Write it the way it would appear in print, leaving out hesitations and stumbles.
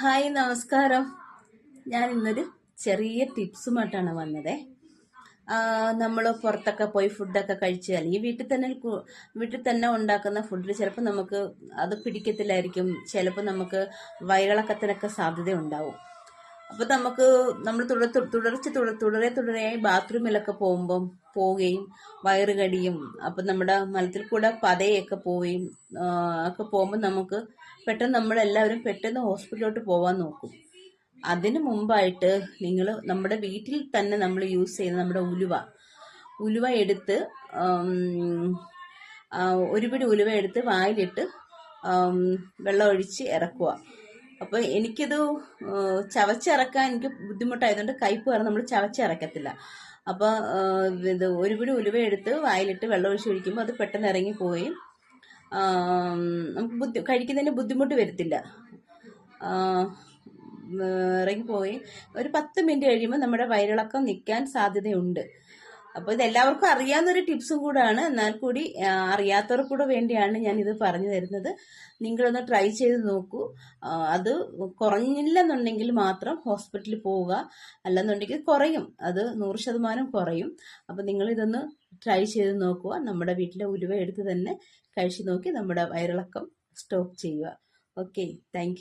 Hi, നമസ്കാരം. ഞാൻ ഇന്നൊരു ചെറിയ ടിപ്സുമായിട്ടാണ് വന്നത്. നമ്മൾ പുറത്തൊക്കെ പോയി ഫുഡൊക്കെ കഴിച്ച് അല്ലെങ്കിൽ വീട്ടിൽ തന്നെ ഉണ്ടാക്കുന്ന ഫുഡിൽ ചിലപ്പോൾ നമുക്ക് അത് പിടിക്കത്തില്ലായിരിക്കും. ചിലപ്പോൾ നമുക്ക് വയറിളക്കത്തിനൊക്കെ സാധ്യത ഉണ്ടാവും. അപ്പോൾ നമ്മൾ തുടരെയായി ബാത്റൂമിലൊക്കെ പോവുകയും വയറുകടിയും അപ്പം നമ്മുടെ മലത്തിൽ കൂടെ പതയൊക്കെ പോവുകയും ഒക്കെ പോകുമ്പോൾ നമുക്ക് നമ്മളെല്ലാവരും പെട്ടെന്ന് ഹോസ്പിറ്റലിലോട്ട് പോകാൻ നോക്കും. അതിനു മുമ്പായിട്ട് നിങ്ങൾ നമ്മുടെ വീട്ടിൽ തന്നെ നമ്മൾ യൂസ് ചെയ്യുന്ന നമ്മുടെ ഉലുവ എടുത്ത് ഒരു പിടി ഉലുവ എടുത്ത് വായിലിട്ട് വെള്ളം ഒഴിച്ച് ഇറക്കുക. അപ്പോൾ എനിക്കിത് ചവച്ചിറക്കാൻ എനിക്ക് ബുദ്ധിമുട്ടായതുകൊണ്ട് കയ്പ്പ് കാരണം നമ്മൾ ചവച്ചിറക്കത്തില്ല. അപ്പോൾ ഇത് ഒരു പിടി ഉലുവ എടുത്ത് വായിലിട്ട് വെള്ളം ഒഴിച്ച് ഒഴിക്കുമ്പോൾ അത് പെട്ടെന്ന് ഇറങ്ങിപ്പോവുകയും നമുക്ക് കഴിക്കുന്നതിന് ബുദ്ധിമുട്ട് വരത്തില്ല. ഇറങ്ങിപ്പോയി ഒരു 10 മിനിറ്റ് കഴിയുമ്പോൾ നമ്മുടെ വയറിളക്കം നിൽക്കാൻ സാധ്യതയുണ്ട്. അപ്പോൾ ഇതെല്ലാവർക്കും അറിയാവുന്നൊരു ടിപ്സും കൂടാണ്. എന്നാൽ കൂടി അറിയാത്തവർക്ക് കൂടെ വേണ്ടിയാണ് ഞാൻ ഇത് പറഞ്ഞു തരുന്നത്. നിങ്ങളൊന്ന് ട്രൈ ചെയ്ത് നോക്കൂ. അത് കുറഞ്ഞില്ലെന്നുണ്ടെങ്കിൽ മാത്രം ഹോസ്പിറ്റലിൽ പോവുക. അല്ലെന്നുണ്ടെങ്കിൽ കുറയും, അത് 100% കുറയും. അപ്പം നിങ്ങളിതൊന്ന് ട്രൈ ചെയ്ത് നോക്കുക. നമ്മുടെ വീട്ടിലെ ഉലുവ എടുത്ത് തന്നെ കഴിച്ചു നോക്കി നമ്മുടെ വയറിളക്കം സ്റ്റോപ്പ് ചെയ്യുക. Okay, thank you.